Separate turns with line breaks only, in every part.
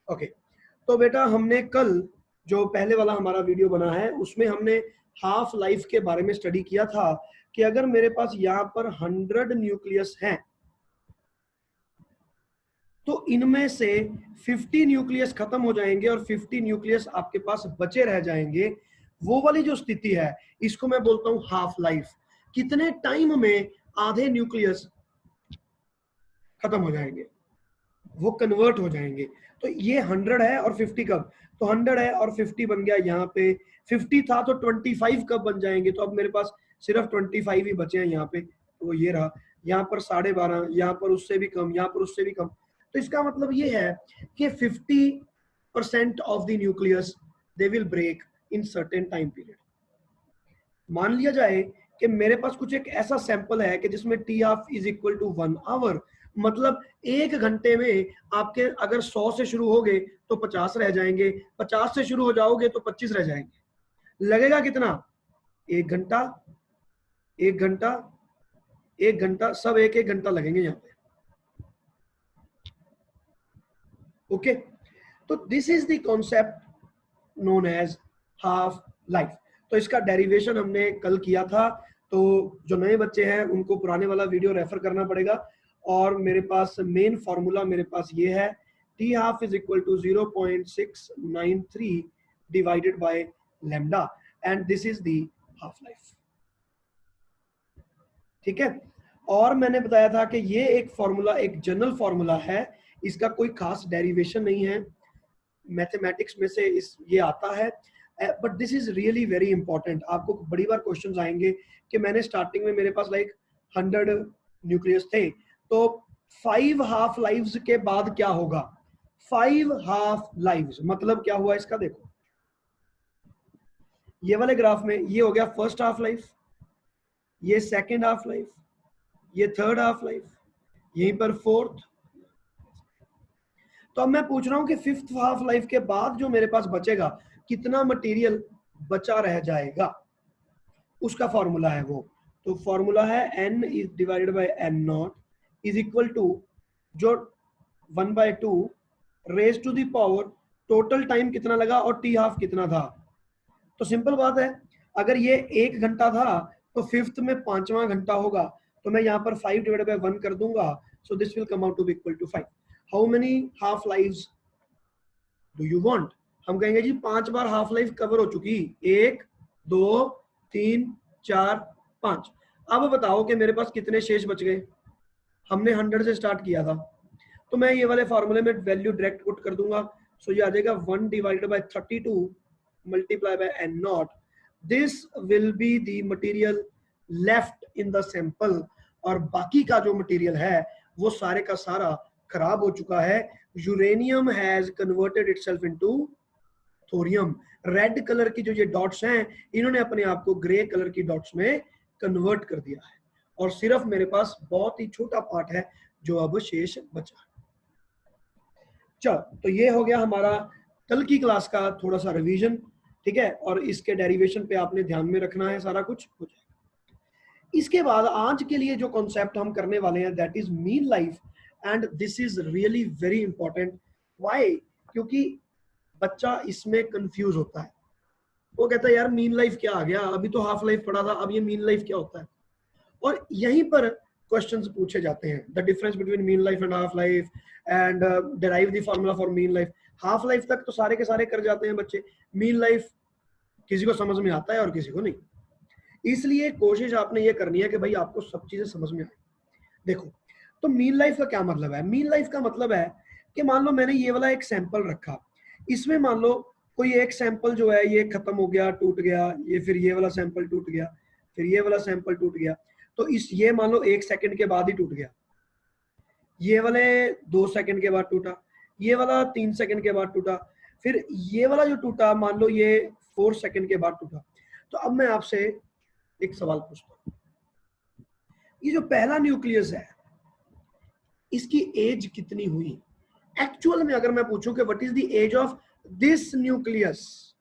Okay, तो बेटा हमने कल जो पहले वाला हमारा वीडियो बना है उसमें हमने हाफ लाइफ के बारे में स्टडी किया था कि अगर मेरे पास यहाँ पर 100 न्यूक्लियस हैं तो इनमें से 50 न्यूक्लियस खत्म हो जाएंगे और 50 न्यूक्लियस आपके पास बचे रह जाएंगे। वो वाली जो स्थिति है इसको मैं बोलता हूं हाफ लाइफ। कितने टाइम में आधे न्यूक्लियस खत्म हो जाएंगे, वो कन्वर्ट हो जाएंगे। तो ये 100 है और 50 कब, तो 100 है और 50 बन गया यहाँ पे, 50 था तो 25 कब बन जाएंगे, तो अब मेरे पास सिर्फ 25 ही बचे हैं यहाँ पे, तो ये रहा। यहाँ पर 12.5, यहाँ पर उससे भी कम, यहाँ पर उससे भी कम। तो इसका मतलब ये है कि 50% of the nucleus they will break in certain time period. मान लिया जाए कि मेरे पास कुछ एक ऐसा सैंपल है कि जिसमें T half is equal to 1 hour, मतलब 1 घंटे में आपके अगर 100 से शुरू हो गए तो 50 रह जाएंगे, 50 से शुरू हो जाओगे तो 25 रह जाएंगे। लगेगा कितना, 1 घंटा, 1 घंटा, 1 घंटा, सब एक एक घंटा लगेंगे यहाँ पे। ओके, तो this is the concept known as half life. तो इसका डेरिवेशन हमने कल किया था, तो जो नए बच्चे हैं उनको पुराने वाला वीडियो रेफर करना पड़ेगा। और मेरे पास मेन फॉर्मूला मेरे पास ये है, T half is equal to 0.693 divided by lambda, and this is the half life. ठीक है, और मैंने बताया था कि ये एक फॉर्मूला एक जनरल फॉर्मूला है, इसका कोई खास डेरिवेशन नहीं है, मैथमेटिक्स में से ये आता है, but this is really very important. आपको बड़ी बार क्वेश्चंस आएंगे कि मैंने स्टार्टिंग में मेरे पास लाइक 100 न्यूक्लियस थे, तो 5 हाफ लाइव्स के बाद क्या होगा। 5 हाफ लाइव्स मतलब क्या हुआ इसका देखो, ये वाले ग्राफ में ये हो गया फर्स्ट हाफ लाइफ, ये सेकेंड हाफ लाइफ, ये थर्ड हाफ लाइफ, यहीं पर फोर्थ। तो अब मैं पूछ रहा हूं कि फिफ्थ हाफ लाइफ के बाद जो मेरे पास बचेगा, कितना मटेरियल बचा रह जाएगा, उसका फॉर्मूला है वो। तो फॉर्मूला है n is divided by n naught is equal to जो 1/2 raise to the power total time कितना लगा और टी हाफ कितना था। तो सिंपल बात है, अगर ये 1 घंटा था तो फिफ्थ में 5वां घंटा होगा, तो मैं यहाँ पर 5 डिवाइडेड बाय 1 कर दूंगा, so this will come out to be equal to 5। How many half lives do you want. हम कहेंगे जी 5 बार हाफ लाइफ कवर हो चुकी, 1 2 3 4 5। अब बताओ कि मेरे पास कितने शेष बच गए। हमने 100 से स्टार्ट किया था, तो मैं ये वाले फॉर्मूले में वैल्यू डायरेक्ट पुट कर दूंगा, सो ये आ जाएगा 1 divided by 32 multiply by n not. This will be the material left in the sample, और बाकी का जो मटेरियल है वो सारे का सारा खराब हो चुका है। Uranium has converted itself into thorium. Red colour की जो ये डॉट्स हैं, इन्होंने अपने आप को ग्रे कलर की डॉट्स में कन्वर्ट कर दिया है, और सिर्फ मेरे पास बहुत ही छोटा पार्ट है जो अब शेष बचा। चलो, तो ये हो गया हमारा कल की क्लास का थोड़ा सा रिवीजन, ठीक है, और इसके डेरिवेशन पे आपने ध्यान में रखना है, सारा कुछ हो जाएगा। इसके बाद आज के लिए जो कॉन्सेप्ट हम करने वाले हैं that is mean life, and this is really very important. Why, क्योंकि बच्चा इसमें कंफ्यूज होता है, वो कहता है यार मीन लाइफ क्या आ गया, अभी तो हाफ लाइफ पढ़ा था, अब ये मीन लाइफ क्या होता है। और यहीं पर क्वेश्चंस पूछे जाते हैं, the difference between mean life and half life, and derive the formula for mean life. Half life तक तो सारे के सारे कर जाते हैं बच्चे, मीन लाइफ किसी को समझ में आता है और किसी को नहीं। इसलिए कोशिश आपने ये करनी है कि भाई आपको सब चीजें समझ में आए। देखो, तो मीन लाइफ का क्या मतलब है। मीन लाइफ का मतलब है कि मान लो मैंने ये वाला एक सैंपल रखा, इसमें मान लो कोई एक सैंपल जो है ये खत्म हो गया, टूट गया, ये फिर ये वाला सैंपल टूट गया, फिर ये वाला सैंपल टूट गया, तो इस ये मान लो 1 सेकंड के बाद ही टूट गया, ये वाले 2 सेकंड के बाद टूटा, ये वाला 3 सेकंड के बाद टूटा, फिर ये वाला जो टूटा मान लो ये 4 सेकंड के बाद टूटा। तो अब मैं आपसे एक सवाल पूछता हूँ, ये जो पहला न्यूक्लियस है इसकी एज कितनी हुई। एक्चुअल में अगर मैं पूछूं कि what is the age of this nucleus,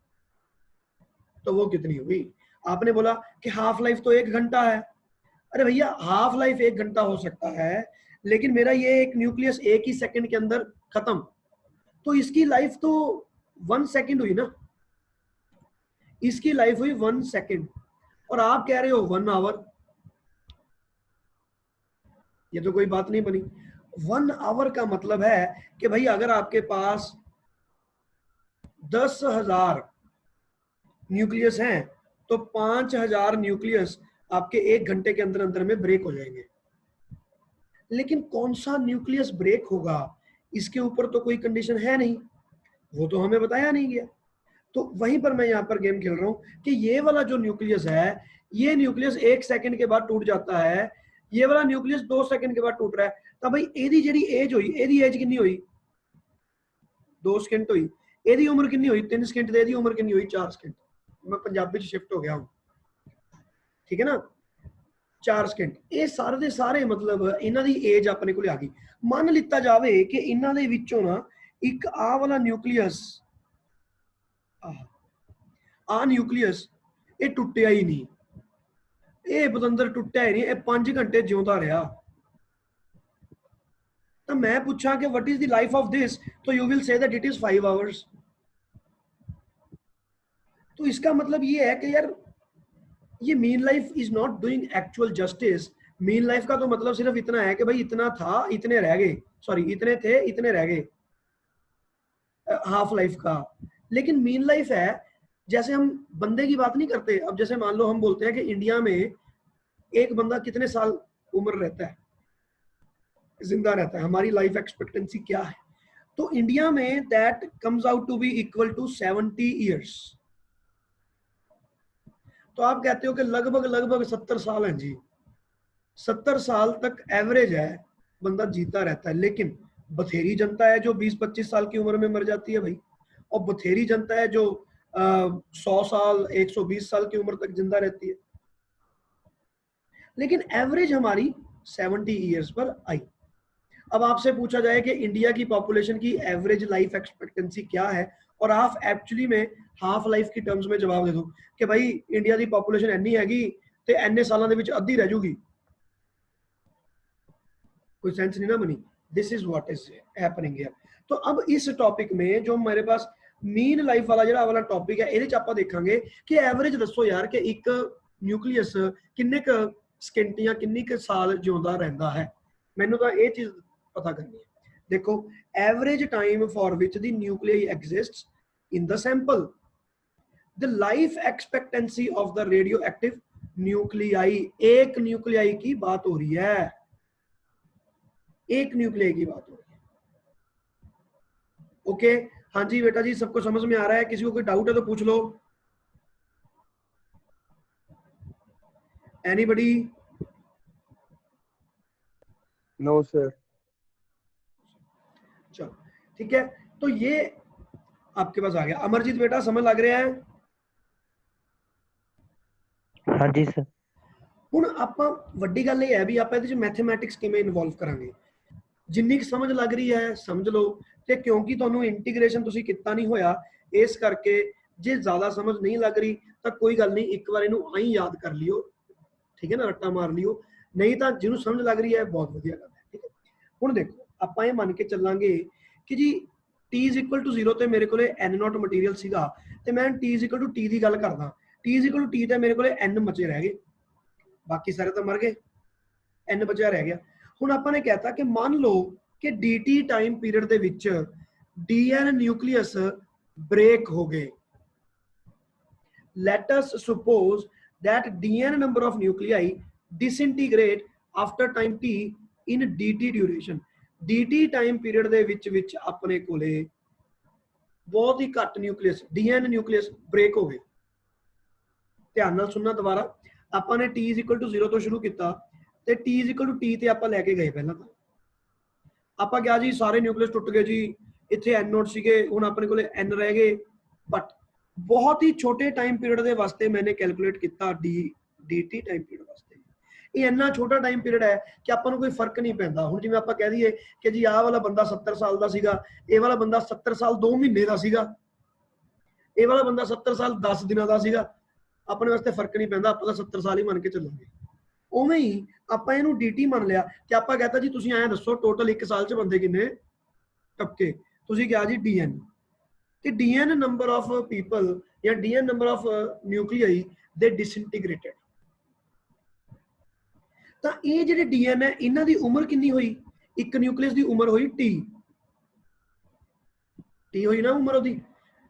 तो वो कितनी हुई। आपने बोला कि हाफ लाइफ तो 1 घंटा है। अरे भैया, हाफ लाइफ 1 घंटा हो सकता है, लेकिन मेरा ये एक न्यूक्लियस 1 ही सेकंड के अंदर खत्म, तो इसकी लाइफ तो 1 सेकंड हुई ना, इसकी लाइफ हुई 1 सेकंड, और आप कह रहे हो 1 आवर। ये तो कोई बात नहीं बनी। 1 आवर का मतलब है कि भाई अगर आपके पास 10,000 न्यूक्लियस हैं तो 5,000 न्यूक्लियस आपके 1 घंटे के अंदर अंदर में ब्रेक हो जाएंगे। लेकिन कौन सा न्यूक्लियस ब्रेक होगा इसके ऊपर तो कोई कंडीशन है नहीं, वो तो हमें बताया नहीं गया। तो वहीं पर मैं यहाँ पर गेम खेल रहा हूँ कि ये वाला जो न्यूक्लियस है, ये न्यूक्लियस 1 सेकंड के बाद टूट जाता है, ये वाला न्यूक्लियस 2 सेकंड के बाद टूट रहा है। तो भाई एदी जेडी एज हुई, एदी एज कितनी हुई? 2 सेकंड हुई। एदी उम्र कितनी हुई? 3 सेकंड। एदी उम्र कितनी हुई? 4 सेकंड। मैं पंजाबी शिफ्ट हो गया हूँ, ठीक है ना, 4 सेकंड। ये सारे ਦੇ ਸਾਰੇ मतलब ਇਹਨਾਂ ਦੀ ਏਜ ਆਪਣੇ ਕੋਲੇ ਆ ਗਈ। ਮੰਨ ਲਿੱਤਾ ਜਾਵੇ ਕਿ ਇਹਨਾਂ ਦੇ ਵਿੱਚੋਂ ਨਾ ਇੱਕ ਆ ਵਾਲਾ ਨਿਊਕਲੀਅਸ, ਆ ਨਿਊਕਲੀਅਸ ਇਹ ਟੁੱਟਿਆ ਹੀ ਨਹੀਂ, ਇਹ ਬਦੰਦਰ ਟੁੱਟਿਆ ਹੀ ਨਹੀਂ, ਇਹ 5 ਘੰਟੇ ਜਿਉਂਦਾ ਰਿਹਾ। ਤਾਂ ਮੈਂ ਪੁੱਛਾਂ ਕਿ what is the life of this, तो you will say that it is 5 hours। तो इसका मतलब ये है कि यार ये mean life is not doing actual justice. Mean life का तो मतलब सिर्फ इतना है कि भाई इतना था इतने रह गए, सॉरी इतने थे इतने रह गए, हाफ लाइफ का। लेकिन मीन लाइफ है, जैसे हम बंदे की बात नहीं करते। अब जैसे मान लो हम बोलते हैं कि इंडिया में एक बंदा कितने साल उम्र रहता है, जिंदा रहता है, हमारी लाइफ एक्सपेक्टेंसी क्या है, तो इंडिया में that comes out to be equal to 70 years. तो आप कहते हो कि लगभग 70 साल हैं जी, 70 साल तक एवरेज है बंदा जीता रहता है। लेकिन बथेरी जनता है जो 20-25 साल की उम्र में मर जाती है भाई, और बथेरी जनता है जो 100 साल 120 साल की उम्र तक जिंदा रहती है। लेकिन एवरेज हमारी 70 ईयर्स पर आई। अब आपसे पूछा जाए कि इंडिया की पॉपुलेशन की एवरेज लाइफ एक्सपेक्टेंसी क्या है, और आप एक्चुअली में हाफ लाइफ की टर्म्स में जवाब दे दो कि भाई इंडिया की पॉपुलेशन इन्नी हैगी ते इन्ने सालों के अद्धी रह जूगी, कोई सेंस नहीं ना बनी। This is what is happening here. तो अब इस टॉपिक में जो मेरे पास मीन लाइफ वाला ਜਿਹੜਾ वाला टॉपिक है, ਇਹਦੇ ਚ ਆਪਾਂ ਦੇਖਾਂਗੇ ਕਿ ਐਵਰੇਜ ਦੱਸੋ ਯਾਰ ਕਿ ਇੱਕ ਨਿਊਕਲੀਅਸ ਕਿੰਨੇ ਕ ਸਕਿੰਟ ਜਾਂ ਕਿੰਨੀ ਕ ਸਾਲ ਜਿਉਂਦਾ ਰਹਿੰਦਾ ਹੈ। ਮੈਨੂੰ ਤਾਂ ਇਹ ਚੀਜ਼ ਪਤਾ ਕਰਨੀ ਹੈ। देखो average time for which the nuclei exists in the sample, the life expectancy of the radio active nuclei. एक न्यूक्लियाई की बात हो रही है, एक न्यूक्लियाई की बात हो रही है। ओके हाँ जी बेटा जी, सबको समझ में आ रहा है? किसी को कोई डाउट है तो पूछ लो। एनीबडी?
No sir.
चलो ठीक है, तो ये आपके पास आ गया। अमरजीत बेटा समझ लग रहा है?
हाँ जी सर।
ਹੁਣ ਆਪਾਂ ਵੱਡੀ ਗੱਲ ਇਹ ਹੈ ਵੀ ਆਪਾਂ ਇਹਦੇ ਚ ਮੈਥਮੈਟਿਕਸ ਕਿਵੇਂ ਇਨਵੋਲਵ ਕਰਾਂਗੇ। ਜਿੰਨੀ ਕੁ ਸਮਝ ਲੱਗ ਰਹੀ ਹੈ ਸਮਝ ਲਓ, ਤੇ ਕਿਉਂਕਿ ਤੁਹਾਨੂੰ ਇੰਟੀਗ੍ਰੇਸ਼ਨ ਤੁਸੀਂ ਕੀਤਾ ਨਹੀਂ ਹੋਇਆ, ਇਸ ਕਰਕੇ ਜੇ ਜ਼ਿਆਦਾ ਸਮਝ ਨਹੀਂ ਲੱਗ ਰਹੀ ਤਾਂ ਕੋਈ ਗੱਲ ਨਹੀਂ, ਇੱਕ ਵਾਰ ਇਹਨੂੰ ਆਈ ਯਾਦ ਕਰ ਲਿਓ, ਠੀਕ ਹੈ ਨਾ, ਰੱਟਾ ਮਾਰ ਲਿਓ। ਨਹੀਂ ਤਾਂ ਜਿਹਨੂੰ ਸਮਝ ਲੱਗ ਰਹੀ ਹੈ ਬਹੁਤ ਵਧੀਆ ਗੱਲ ਹੈ, ਠੀਕ ਹੈ। ਹੁਣ ਦੇਖੋ ਆਪਾਂ ਇਹ ਮੰਨ ਕੇ ਚੱਲਾਂਗੇ ਕਿ ਜੀ t = 0 ਤੇ ਮੇਰੇ ਕੋਲੇ n0 ਮਟੀਰੀਅਲ ਸੀਗਾ, ਤੇ ਮੈਂ t = t ਦੀ ਗੱਲ ਕਰਦਾ। t = t ਤੇ ਮੇਰੇ ਕੋਲੇ n ਬਚੇ ਰਹਿ ਗਏ, ਬਾਕੀ ਸਾਰੇ ਤਾਂ ਮਰ ਗਏ, n ਬਚਿਆ ਰਹਿ ਗਿਆ। ਹੁਣ ਆਪਾਂ ਨੇ ਕਹਿਤਾ ਕਿ ਮੰਨ ਲਓ ਕਿ dt ਟਾਈਮ ਪੀਰੀਅਡ ਦੇ ਵਿੱਚ dn ਨਿਊਕਲੀਅਸ ब्रेक हो गए। Let us suppose that dn number of nuclei disintegrate after time t in dt duration। dt time period ਦੇ ਵਿੱਚ ਆਪਣੇ ਕੋਲੇ ਬਹੁਤ ਹੀ ਘੱਟ ਨਿਊਕਲੀਅਸ dn ਨਿਊਕਲੀਅਸ ब्रेक ਹੋ ਗਏ। ਧਿਆਨ ਨਾਲ ਸੁਣਨਾ ਦੁਬਾਰਾ, ਆਪਾਂ ਨੇ t = 0 ਤੋਂ ਸ਼ੁਰੂ ਕੀਤਾ ਤੇ t = t ਤੇ ਆਪਾਂ ਲੈ ਕੇ ਗਏ। ਪਹਿਲਾਂ ਤਾਂ ਆਪਾਂ ਕਿਹਾ ਜੀ ਸਾਰੇ ਨਿਊਕਲੀਅਸ ਟੁੱਟ ਗਏ ਜੀ, ਇੱਥੇ n0 ਸੀਗੇ, ਹੁਣ ਆਪਣੇ ਕੋਲੇ n ਰਹਿ ਗਏ। ਬਟ बहुत ही छोटे टाइम पीरियड ਦੇ ਵਾਸਤੇ मैंने कैलकुलेट ਕੀਤਾ dt टाइम पीरियड ਵਾਸਤੇ। ਇਹ ਇੰਨਾ ਛੋਟਾ ਟਾਈਮ ਪੀਰੀਅਡ ਹੈ ਕਿ ਆਪਾਂ ਨੂੰ ਕੋਈ ਫਰਕ ਨਹੀਂ ਪੈਂਦਾ। ਹੁਣ ਜਿਵੇਂ ਆਪਾਂ ਕਹਿ ਦਈਏ ਕਿ ਜੀ ਆਹ ਵਾਲਾ ਬੰਦਾ 70 ਸਾਲ ਦਾ ਸੀਗਾ, ਇਹ ਵਾਲਾ ਬੰਦਾ 70 ਸਾਲ 2 ਮਹੀਨੇ ਦਾ ਸੀਗਾ, ਇਹ ਵਾਲਾ ਬੰਦਾ 70 ਸਾਲ 10 ਦਿਨਾਂ ਦਾ ਸੀਗਾ, ਆਪਣੇ ਵਾਸਤੇ ਫਰਕ ਨਹੀਂ ਪੈਂਦਾ, ਆਪਾਂ ਤਾਂ 70 ਸਾਲ ਹੀ ਮੰਨ ਕੇ ਚੱਲਾਂਗੇ। ਉਵੇਂ ਹੀ ਆਪਾਂ ਇਹਨੂੰ dt ਮੰਨ ਲਿਆ ਤੇ ਆਪਾਂ ਕਹਤਾ ਜੀ ਤੁਸੀਂ ਐਂ ਦੱਸੋ ਟੋਟਲ 1 ਸਾਲ 'ਚ ਬੰਦੇ ਕਿੰਨੇ ਟਪਕੇ। ਤੁਸੀਂ ਕਿਹਾ ਜੀ ਡੀਐਨ, ਤੇ ਡੀਐਨ ਨੰਬਰ ਆਫ ਪੀਪਲ ਜਾਂ ਡੀਐਨ ਨੰਬਰ ਆਫ ਨਿਊਕਲੀਆਈ ਦੇ ਡਿਸਇੰਟੀਗ੍ਰੇਟਡ। ਤਾਂ ਇਹ ਜਿਹੜੇ ਡੀਐਨ ਹੈ ਇਹਨਾਂ ਦੀ ਉਮਰ ਕਿੰਨੀ ਹੋਈ? ਇੱਕ ਨਿਊਕਲੀਅਸ ਦੀ ਉਮਰ ਹੋਈ ਟੀ ਹੋਈ ਨਾ ਉਮਰ ਉਹਦੀ।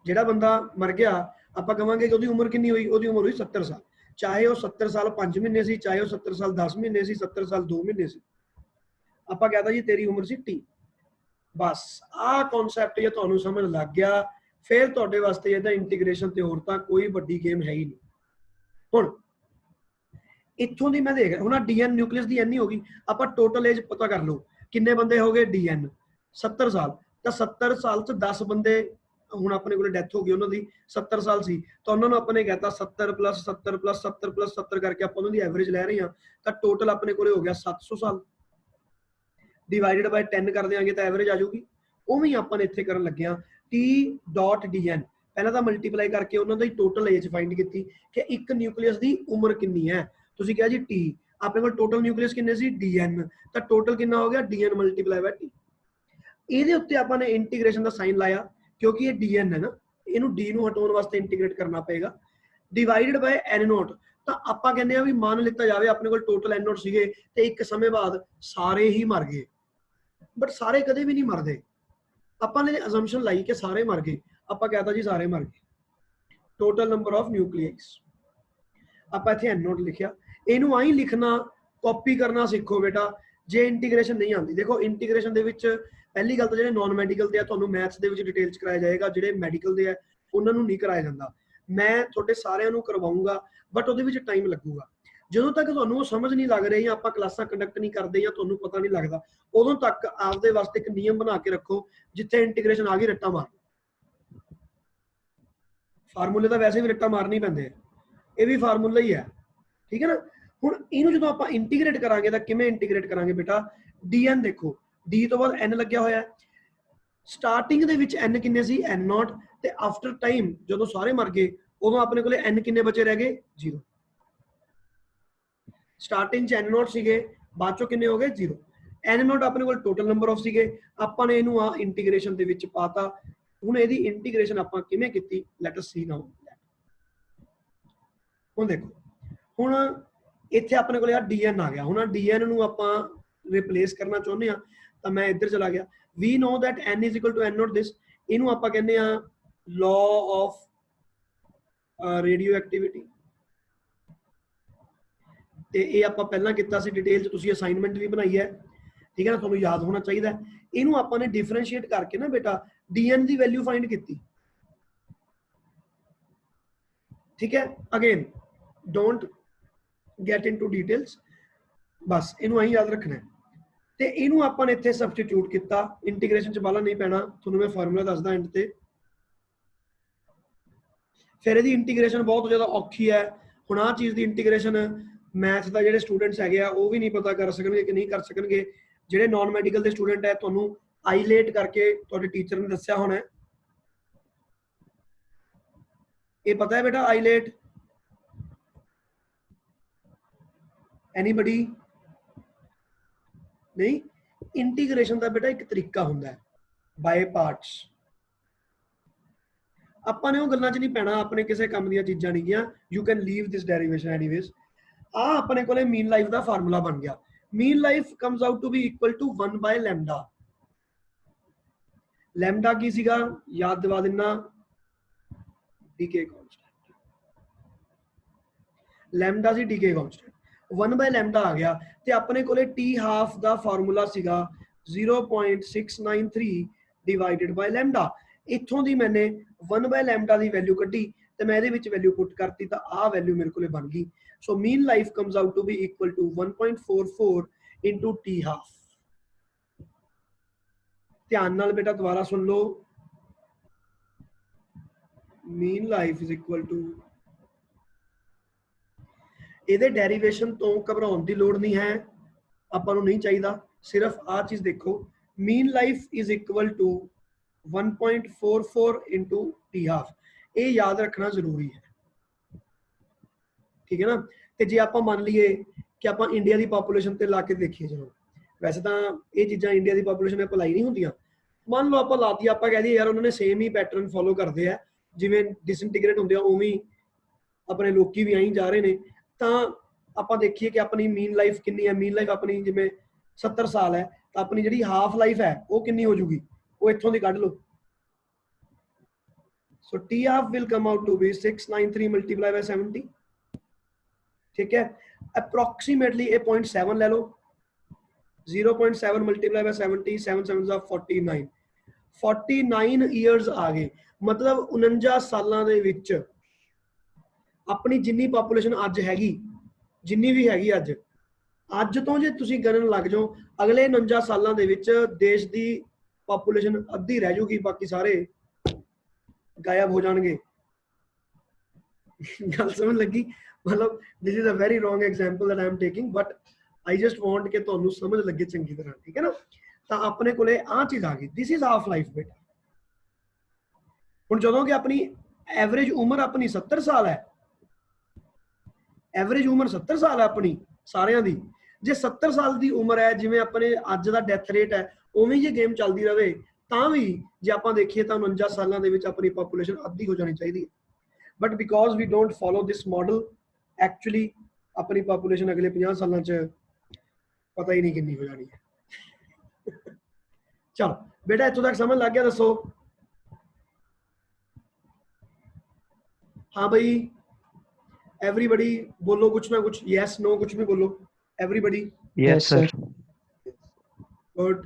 ਜਿਹੜਾ ਬੰਦਾ ਮਰ ਗਿਆ ਆਪਾਂ ਕਹਾਂਗੇ ਕਿ ਉਹਦੀ ਉਮਰ ਕਿੰਨੀ ਹੋਈ? ਉਹਦੀ ਉਮਰ ਹੋਈ 70 ਸਾਲ। ਚਾਹੇ ਉਹ 70 ਸਾਲ 5 ਮਹੀਨੇ ਸੀ, ਚਾਹੇ ਉਹ 70 ਸਾਲ 10 ਮਹੀਨੇ ਸੀ, 70 ਸਾਲ 2 ਮਹੀਨੇ ਸੀ, ਆਪਾਂ ਕਹਤਾ ਜੀ ਤੇਰੀ ਉਮਰ ਸੀ ਟੀ। ਬਸ ਆਹ ਕਨਸੈਪਟ ਜੇ ਤੁਹਾਨੂੰ ਸਮਝ ਲੱਗ ਗਿਆ ਫਿਰ ਤੁਹਾਡੇ ਵਾਸਤੇ ਇਹਦਾ ਇੰਟੀਗ੍ਰੇਸ਼ਨ ਤੇ ਹੋਰ ਤਾਂ ਕੋਈ ਵੱਡੀ ਗੇਮ ਹੈ ਹੀ ਨਹੀਂ। ਹੁਣ ਇੱਥੋਂ ਦੀ ਮੈਂ ਦੇਖ ਹੁਣ ਡੀਐਨ ਨਿਊਕਲੀਅਸ ਦੀ ਐਨੀ ਹੋ ਗਈ, ਆਪਾਂ ਟੋਟਲ ਏਜ ਪਤਾ ਕਰ ਲਓ ਕਿੰਨੇ ਬੰਦੇ ਹੋ ਗਏ ਡੀਐਨ 70 ਸਾਲ। ਤਾਂ 70 ਸਾਲ ਚ 10 ਬੰਦੇ ਹੁਣ ਆਪਣੇ ਕੋਲ ਡੈਥ ਹੋ ਗਈ, ਉਹਨਾਂ ਦੀ 70 ਸਾਲ ਸੀ ਤਾਂ ਉਹਨਾਂ ਨੂੰ ਆਪਾਂ ਨੇ ਕਹਿਤਾ 70 + 70 + 70 + 70 ਕਰਕੇ ਆਪਾਂ ਉਹਨਾਂ ਦੀ ਐਵਰੇਜ ਲੈ ਰਹੇ ਹਾਂ ਤਾਂ ਟੋਟਲ ਆਪਣੇ ਕੋਲੇ ਹੋ ਗਿਆ 700 ਸਾਲ। ਡਿਵਾਈਡਡ ਬਾਈ 10 ਕਰ ਦਿਆਂਗੇ ਤਾਂ ਐਵਰੇਜ ਆ ਜਾਊਗੀ। ਉਵੇਂ ਹੀ ਆਪਾਂ ਨੇ ਇੱਥੇ ਕਰਨ ਲੱਗਿਆ T.DN ਪਹਿਲਾਂ ਤਾਂ ਮਲਟੀਪਲਾਈ ਕਰਕੇ ਉਹਨਾਂ ਦੀ ਟੋਟਲ ਏਜ ਫਾਈਂਡ ਕੀਤੀ ਕਿ ਇੱਕ ਨਿਊਕਲੀਅਸ ਦੀ ਉਮਰ ਕਿੰਨੀ ਹੈ। ਤੁਸੀਂ ਕਿਹਾ ਜੀ T, ਆਪਣੇ ਕੋਲ ਟੋਟਲ ਨਿਊਕਲੀਅਸ ਕਿੰਨੇ ਸੀ? DN, ਤਾਂ ਟੋਟਲ ਕਿੰਨਾ ਹੋ ਗਿਆ? DN × T। ਇਹਦੇ ਉੱਤੇ ਆਪਾਂ ਨੇ ਇੰਟੀਗ੍ਰੇਸ਼ਨ ਦਾ ਸਾਈਨ ਲਾਇਆ ਕਿਉਂਕਿ ਇਹ DN ਹੈ ਨਾ, ਇਹਨੂੰ D ਨੂੰ ਹਟਾਉਣ ਵਾਸਤੇ ਇੰਟੀਗ੍ਰੇਟ ਕਰਨਾ ਪਏਗਾ। ਡਿਵਾਈਡਡ ਬਾਈ N0, ਤਾਂ ਆਪਾਂ ਕਹਿੰਦੇ ਆ ਵੀ ਮੰਨ ਲਿੱਤਾ ਜਾਵੇ ਆਪਣੇ ਕੋਲ ਟੋਟਲ N0 ਸੀਗੇ ਤੇ ਇੱਕ ਸਮੇਂ ਬਾਅਦ ਸਾਰੇ ਹੀ ਮਰ ਗਏ, ਬਟ ਸਾਰੇ ਕਦੇ ਵੀ ਨਹੀਂ ਮਰਦੇ। ਆਪਾਂ ਨੇ ਅਸੰਪਸ਼ਨ ਲਾਈ ਕਿ ਸਾਰੇ ਮਰ ਗਏ, ਆਪਾਂ ਕਹਤਾ ਜੀ ਸਾਰੇ ਮਰ ਗਏ। ਟੋਟਲ ਨੰਬਰ ਆਫ ਨਿਊਕਲੀਆਈਸ ਆਪਾਂ ਇੱਥੇ N0 ਲਿਖਿਆ। ਇਹਨੂੰ ਆਈ ਲਿਖਣਾ, ਕਾਪੀ ਕਰਨਾ ਸਿੱਖੋ ਬੇਟਾ ਜੇ ਇੰਟੀਗ੍ਰੇਸ਼ਨ ਨਹੀਂ ਆਉਂਦੀ। ਦੇਖੋ ਇੰਟੀਗ੍ਰੇਸ਼ਨ ਦੇ ਵਿੱਚ ਪਹਿਲੀ ਗੱਲ ਤਾਂ ਜਿਹੜੇ ਨਾਨ ਮੈਡੀਕਲ ਦੇ ਆ ਤੁਹਾਨੂੰ ਮੈਥਸ ਦੇ ਵਿੱਚ ਡਿਟੇਲ ਚ ਕਰਾਇਆ ਜਾਏਗਾ, ਜਿਹੜੇ ਮੈਡੀਕਲ ਦੇ ਆ ਉਹਨਾਂ ਨੂੰ ਨਹੀਂ ਕਰਾਇਆ ਜਾਂਦਾ। ਮੈਂ ਤੁਹਾਡੇ ਸਾਰਿਆਂ ਨੂੰ ਕਰਵਾਉਂਗਾ ਬਟ ਉਹਦੇ ਵਿੱਚ ਟਾਈਮ ਲੱਗੂਗਾ। ਜਦੋਂ ਤੱਕ ਤੁਹਾਨੂੰ ਉਹ ਸਮਝ ਨਹੀਂ ਲੱਗ ਰਹੀ ਜਾਂ ਆਪਾਂ ਕਲਾਸਾਂ ਕੰਡਕਟ ਨਹੀਂ ਕਰਦੇ ਜਾਂ ਤੁਹਾਨੂੰ ਪਤਾ ਨਹੀਂ ਲੱਗਦਾ ਉਦੋਂ ਤੱਕ ਆਪਦੇ ਵਾਸਤੇ ਇੱਕ ਨਿਯਮ ਬਣਾ ਕੇ ਰੱਖੋ, ਜਿੱਥੇ ਇੰਟੀਗ੍ਰੇਸ਼ਨ ਆ ਗਈ ਰੱਟਾ ਮਾਰ। ਫਾਰਮੂਲੇ ਤਾਂ ਵੈਸੇ ਵੀ ਰੱਟਾ ਮਾਰਨੀ ਪੈਂਦੇ ਆ, ਇਹ ਵੀ ਫਾਰਮੂਲਾ ਹੀ ਹੈ, ਠੀਕ ਹੈ ਨਾ। ਹੁਣ ਇਹਨੂੰ ਜਦੋਂ ਆਪਾਂ ਇੰਟੀਗ੍ਰੇਟ ਕਰਾਂਗੇ ਤਾਂ ਕਿਵੇਂ ਇੰਟੀਗ੍ਰੇਟ ਕਰਾਂਗੇ ਬੇਟਾ? DN ਦੇਖੋ, D ਤੋਂ ਬਾਅਦ N ਲੱਗਿਆ ਹੋਇਆ ਹੈ। ਸਟਾਰਟਿੰਗ ਦੇ ਵਿੱਚ N ਕਿੰਨੇ ਸੀ? N0, ਤੇ ਆਫਟਰ ਟਾਈਮ ਜਦੋਂ ਸਾਰੇ ਮਰ ਗਏ ਉਦੋਂ ਆਪਣੇ ਕੋਲੇ N ਕਿੰਨੇ ਬਚੇ ਰਹਿ ਗਏ? 0। ਸਟਾਰਟਿੰਗ ਚ N0 ਸੀਗੇ, ਬਾਅਦ ਚੋਂ ਕਿੰਨੇ ਹੋ ਗਏ? 0। N0 ਆਪਣੇ ਕੋਲ ਟੋਟਲ ਨੰਬਰ ਆਫ ਸੀਗੇ, ਆਪਾਂ ਨੇ ਇਹਨੂੰ ਆ ਇੰਟੀਗ੍ਰੇਸ਼ਨ ਦੇ ਵਿੱਚ ਪਾਤਾ। ਹੁਣ ਇਹਦੀ ਇੰਟੀਗ੍ਰੇਸ਼ਨ ਆਪਾਂ ਕਿਵੇਂ ਕੀਤੀ? ਲੈਟ ਅਸ ਸੀ ਨਾਓ। ਹੁਣ ਦੇਖੋ, ਹੁਣ ਇੱਥੇ ਆਪਣੇ ਕੋਲ ਯਾਰ DN ਆ ਗਿਆ। ਹੁਣ DN ਨੂੰ ਆਪਾਂ ਰਿਪਲੇਸ ਕਰਨਾ ਚਾਹੁੰਦੇ ਆ ਤਾਂ ਮੈਂ ਇੱਧਰ ਚਲਾ ਗਿਆ। We know that N is equal to N0 this, ਇਹਨੂੰ ਆਪਾਂ ਕਹਿੰਦੇ ਆ law of radioactivity, ਤੇ ਇਹ ਆਪਾਂ ਪਹਿਲਾਂ ਕੀਤਾ ਸੀ ਡਿਟੇਲ ਚ, ਤੁਸੀਂ ਅਸਾਈਨਮੈਂਟ ਵੀ ਬਣਾਈ ਹੈ, ਠੀਕ ਹੈ ਨਾ, ਤੁਹਾਨੂੰ ਯਾਦ ਹੋਣਾ ਚਾਹੀਦਾ। ਇਹਨੂੰ ਆਪਾਂ ਨੇ ਡਿਫਰੈਂਸ਼ੀਏਟ ਕਰਕੇ ਨਾ ਬੇਟਾ DN ਦੀ ਵੈਲਿਊ ਫਾਈਂਡ ਕੀਤੀ, ਠੀਕ ਹੈ। Again don't get into details, ਬਸ ਇਹਨੂੰ ਐਂ ਯਾਦ ਰੱਖਣਾ। ਤੇ ਇਹਨੂੰ ਆਪਾਂ ਨੇ ਇੱਥੇ ਸਬਸਟੀਟਿਊਟ ਕੀਤਾ, ਇੰਟੀਗ੍ਰੇਸ਼ਨ ਚ ਬਾਲਾ ਨਹੀਂ ਪੈਣਾ, ਤੁਹਾਨੂੰ ਮੈਂ ਫਾਰਮੂਲਾ ਦੱਸਦਾ ਐਂਡ ਤੇ। ਫਿਰ ਇਹਦੀ ਇੰਟੀਗ੍ਰੇਸ਼ਨ ਬਹੁਤ ਜ਼ਿਆਦਾ ਔਖੀ ਹੈ। ਹੁਣ ਆਹ ਚੀਜ਼ ਦੀ ਇੰਟੀਗ੍ਰੇਸ਼ਨ ਮੈਥ ਦਾ ਜਿਹੜੇ ਸਟੂਡੈਂਟਸ ਹੈਗੇ ਆ ਉਹ ਵੀ ਨਹੀਂ ਪਤਾ ਕਰ ਸਕਣਗੇ ਕਿ ਨਹੀਂ ਕਰ ਸਕਣਗੇ। ਜਿਹੜੇ ਨਾਨ ਮੈਡੀਕਲ ਦੇ ਸਟੂਡੈਂਟ ਹੈ ਤੁਹਾਨੂੰ ਆਈਲੇਟ ਕਰਕੇ ਤੁਹਾਡੇ ਟੀਚਰ ਨੇ ਦੱਸਿਆ ਹੋਣਾ, ਇਹ ਪਤਾ ਹੈ ਬੇਟਾ ਆਈਲੇਟ? ਐਨੀਬਡੀ? ਨਹੀਂ, ਇੰਟੀਗ੍ਰੇਸ਼ਨ ਦਾ ਬੇਟਾ ਇੱਕ ਤਰੀਕਾ ਹੁੰਦਾ ਹੈ ਬਾਏ ਪਾਰਟਸ। ਆਪਾਂ ਨੇ ਉਹ ਗੱਲਾਂ 'ਚ ਨਹੀਂ ਪੈਣਾ, ਆਪਣੇ ਕਿਸੇ ਕੰਮ ਦੀਆਂ ਚੀਜ਼ਾਂ ਨਹੀਂ ਗੀਆਂ। You can leave this derivation anyways. ਆ ਆਪਣੇ ਕੋਲੇ ਮੀਨ ਲਾਈਫ ਦਾ ਫਾਰਮੂਲਾ ਬਣ ਗਿਆ। Mean life comes out to be equal to 1/λ। Lambda ਕੀ ਸੀਗਾ ਯਾਦ ਦਿਵਾ ਦਿੰਨਾ, ਡੀਕੇ ਕਾਂਸਟੈਂਟ। ਲੈਮਡਾ ਸੀ ਡੀਕੇ ਕਾਂਸਟੈਂਟ, 1/λ ਆ ਗਿਆ। ਤੇ ਆਪਣੇ ਕੋਲੇ ਟੀ ਹਾਫ ਦਾ ਫਾਰਮੂਲਾ ਸੀਗਾ 0.693 ਡਿਵਾਈਡਡ ਬਾਈ ਲੈਮਡਾ। ਇੱਥੋਂ ਦੀ ਮੈਨੇ 1/λ ਦੀ ਵੈਲਿਊ ਕੱਢੀ ਤੇ ਮੈਂ ਇਹਦੇ ਵਿੱਚ ਵੈਲਿਊ ਪੁੱਟ ਕਰਤੀ ਤਾਂ ਆਹ ਵੈਲਿਊ ਮੇਰੇ ਕੋਲੇ ਬਣ ਗਈ। So mean life comes out to be equal to 1.44 into T half. ਧਿਆਨ ਨਾਲ ਬੇਟਾ ਦੁਬਾਰਾ ਸੁਣ ਲਓ, mean life is equal to, ਇਹਦੇ ਡੈਰੀਵੇਸ਼ਨ ਤੋਂ ਘਬਰਾਉਣ ਦੀ ਲੋੜ ਨਹੀਂ ਹੈ, ਆਪਾਂ ਨੂੰ ਨਹੀਂ ਚਾਹੀਦਾ। ਸਿਰਫ ਆਹ ਚੀਜ਼ ਦੇਖੋ, mean life is equal to 1.44 into T half. ਇਹ ਯਾਦ ਰੱਖਣਾ ਜ਼ਰੂਰੀ ਹੈ, ਠੀਕ ਹੈ ਨਾ। ਤੇ ਜੇ ਆਪਾਂ ਮੰਨ ਲਈਏ ਕਿ ਆਪਾਂ ਇੰਡੀਆ ਦੀ ਪਾਪੂਲੇਸ਼ਨ ਤੇ ਲਾ ਕੇ ਦੇਖੀਏ, ਚਲੋ ਵੈਸੇ ਤਾਂ ਇਹ ਚੀਜ਼ਾਂ ਇੰਡੀਆ ਦੀ ਪਾਪੂਲੇਸ਼ਨ ਅਪਲਾਈ ਨਹੀਂ ਹੁੰਦੀਆਂ, ਮੰਨ ਲਓ ਆਪਾਂ ਲਾ ਦਈਏ, ਆਪਾਂ ਕਹਿ ਦਈਏ ਯਾਰ ਉਹਨਾਂ ਨੇ ਸੇਮ ਹੀ ਪੈਟਰਨ ਫੋਲੋ ਕਰਦੇ ਆ, ਜਿਵੇਂ ਡਿਸਇੰਟੀਗ੍ਰੇਟ ਹੁੰਦੇ ਆ ਉਵੇਂ ਹੀ ਆਪਣੇ ਲੋਕੀ ਵੀ ਆਈ ਜਾ ਰਹੇ ਨੇ, ਤਾਂ ਆਪਾਂ ਦੇਖੀਏ ਕਿ ਆਪਣੀ ਮੀਨ ਲਾਈਫ ਕਿੰਨੀ ਹੈ। ਮੀਨ ਲਾਈਫ ਆਪਣੀ ਜਿਵੇਂ 70 ਸਾਲ ਹੈ, ਤਾਂ ਆਪਣੀ ਜਿਹੜੀ ਹਾਫ ਲਾਈਫ ਹੈ ਉਹ ਕਿੰਨੀ ਹੋ ਜੂਗੀ, ਉਹ ਇੱਥੋਂ ਦੀ ਕੱਢ ਲਓ। So T half will come out to be 693 multiplied by 70, ठीक है। अप्रोक्सीमेटली ये 0.7 ले लो, 0.7 multiplied by 70, 7 7 49, 49 ईयर्स आ गए, मतलब 49 ਸਾਲਾਂ ਦੇ ਵਿੱਚ ਆਪਣੀ ਜਿੰਨੀ ਪਾਪੂਲੇਸ਼ਨ ਅੱਜ ਹੈਗੀ, ਜਿੰਨੀ ਵੀ ਹੈਗੀ ਅੱਜ ਤੋਂ ਜੇ ਤੁਸੀਂ ਗਣਨ ਲੱਗ ਜਾਓ, ਅਗਲੇ 49 ਸਾਲਾਂ ਦੇ ਵਿੱਚ ਦੇਸ਼ ਦੀ ਪਾਪੂਲੇਸ਼ਨ ਅੱਧੀ ਰਹਿ ਜੂਗੀ, ਬਾਕੀ ਸਾਰੇ गायब हो जाएंगे। गल समझ लगी? मतलब this is a very wrong example that I am taking, but I just want कि ਤੁਹਾਨੂੰ ਸਮਝ ਲੱਗੇ ਚੰਗੀ ਤਰ੍ਹਾਂ, ਠੀਕ ਹੈ ਨਾ। ਤਾਂ ਆਪਣੇ ਕੋਲੇ ਆ ਚੀਜ਼ ਆ ਗਈ, ਦਿਸ ਇਜ਼ ਹਾਫ ਲਾਈਫ ਬੇਟਾ। ਹੁਣ ਜਦੋਂ ਕਿ ਆਪਣੀ ਐਵਰੇਜ ਉਮਰ ਆਪਣੀ 70 ਸਾਲ ਹੈ, ਐਵਰੇਜ ਉਮਰ 70 ਸਾਲ ਹੈ ਆਪਣੀ ਸਾਰਿਆਂ ਦੀ। ਜੇ 70 ਸਾਲ ਦੀ ਉਮਰ ਹੈ, ਜਿਵੇਂ ਆਪਣੇ ਅੱਜ ਦਾ ਡੈਥ ਰੇਟ ਹੈ, ਉਵੇਂ ਜੇ ਗੇਮ ਚੱਲਦੀ ਰਹੇ, ਤਾਂ ਵੀ ਜੇ ਆਪਾਂ ਦੇਖੀਏ ਤਾਂ 49 ਸਾਲਾਂ ਦੇ ਵਿੱਚ ਆਪਣੀ ਪਾਪੂਲੇਸ਼ਨ ਅੱਧੀ ਹੋ ਜਾਣੀ ਚਾਹੀਦੀ ਹੈ। But because we don't follow this model, actually ਆਪਣੀ ਪਾਪੂਲੇਸ਼ਨ ਅਗਲੇ 50 ਸਾਲਾਂ 'ਚ ਪਤਾ ਹੀ ਨਹੀਂ ਕਿੰਨੀ ਹੋ ਜਾਣੀ ਹੈ। ਚਲੋ ਬੇਟਾ ਇੱਥੋਂ ਤੱਕ ਸਮਝ ਲੱਗ ਗਿਆ, ਦੱਸੋ। हाँ भाई एवरीबडी बोलो कुछ ना कुछ, यस नो कुछ भी बोलो, एवरीबडी।
Yes sir.
गुड।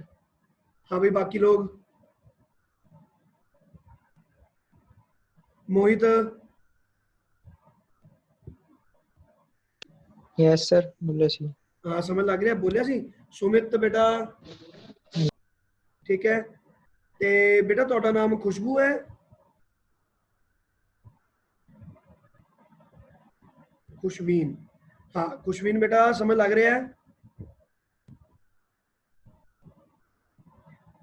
हाँ भाई बाकी लोग, मोहित।
यस सर, बोले सी।
हाँ समझ लग रहा है, बोलिया सी। सुमित बेटा ठीक है, ते बेटा ਤੁਹਾਡਾ नाम खुशबू है? खुशबीन, हाँ खुशबीन बेटा समझ लग रहा है।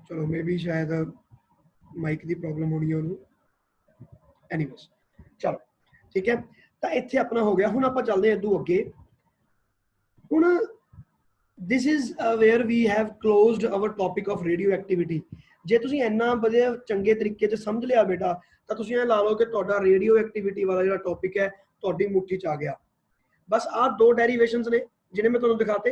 चलो मे भी शायद माइक की प्रॉब्लम होनी है उन्होंने, एनीवेज चलो ठीक है। तो इत्थे अपना हो गया, हुण आपां चलदे हां इदों अगे। हुण this is where we have closed our topic of radio activity. जे तुसीं इन्ना वधिया चंगे तरीके च समझ लिया बेटा, तो तुसीं इह ला लो कि तुहाडा रेडियो एक्टिविटी वाला जिहड़ा टॉपिक है तुहाडी मुट्ठी च आ गया। बस आ दो डेरीवेशनस ने जिन्हें मैं तुहानूं दिखाते,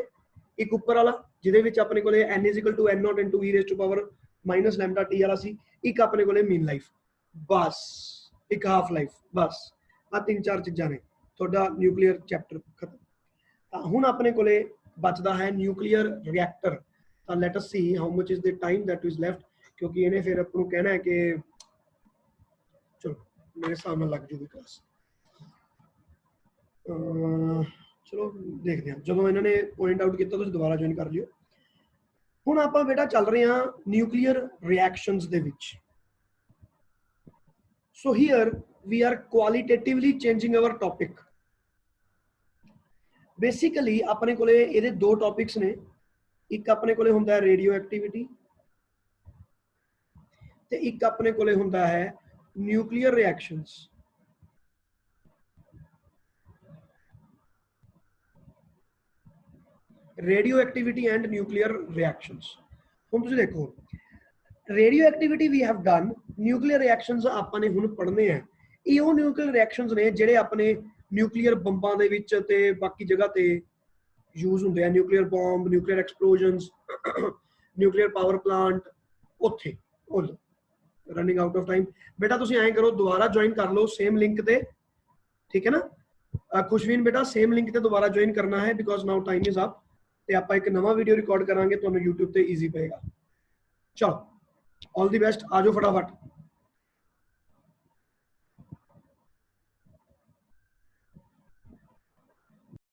एक उपर वाला जिहदे विच अपने कोले n = n0 * e raised to power -λt वाला सी, एक अपने कोले मीन लाइफ, बस एक हाफ लाइफ, बस आ 3-4 चीज़ां ने, तुहाडा न्यूक्लीयर चैप्टर खत्म। हुण अपने कोले बचदा है न्यूक्लीयर रिएक्टर। तो let us see how much is the time that is left, क्योंकि इन्हें फिर आपको कहना है कि चलो मेरे हिसाब नाल लग जूगी क्लास। चलो देखते हैं, जो इन्होंने पॉइंट आउट किया तो दोबारा ज्वाइन कर लियो। हुण आपां बेटा चल रहे हैं nuclear reactions they which. So here we are qualitatively changing our topic. Basically अपने कोले इहदे दो टॉपिक्स ने, एक अपने कोले हुंदा है रेडियो एक्टिविटी ते एक अपने कोले हुंदा है nuclear reactions. Radioactivity and nuclear reactions. हुण तुसीं देखो radioactivity we have done, nuclear reactions आपां ने हुण पढ़ने हैं। ये वो न्यूक्लियर रिएक्शंस ने जिहड़े अपने न्यूक्लियर बंबां दे विच ते बाकी जगह ते यूज हुंदे हैं। Nuclear bomb, nuclear explosions, nuclear power plant, उत्थे रनिंग आउट ऑफ टाइम। बेटा तुसीं ऐं करो, दोबारा ज्वाइन कर लो सेम लिंक ते, ठीक है ना। खुशबीन बेटा सेम लिंक ते दोबारा ज्वाइन करना है, because now time is up. ते आपां एक नवा वीडियो रिकॉर्ड करांगे, तुहानूं यूट्यूब ते ईजी पएगा। चलो ऑल दी बेस्ट, आ जाओ फटाफट।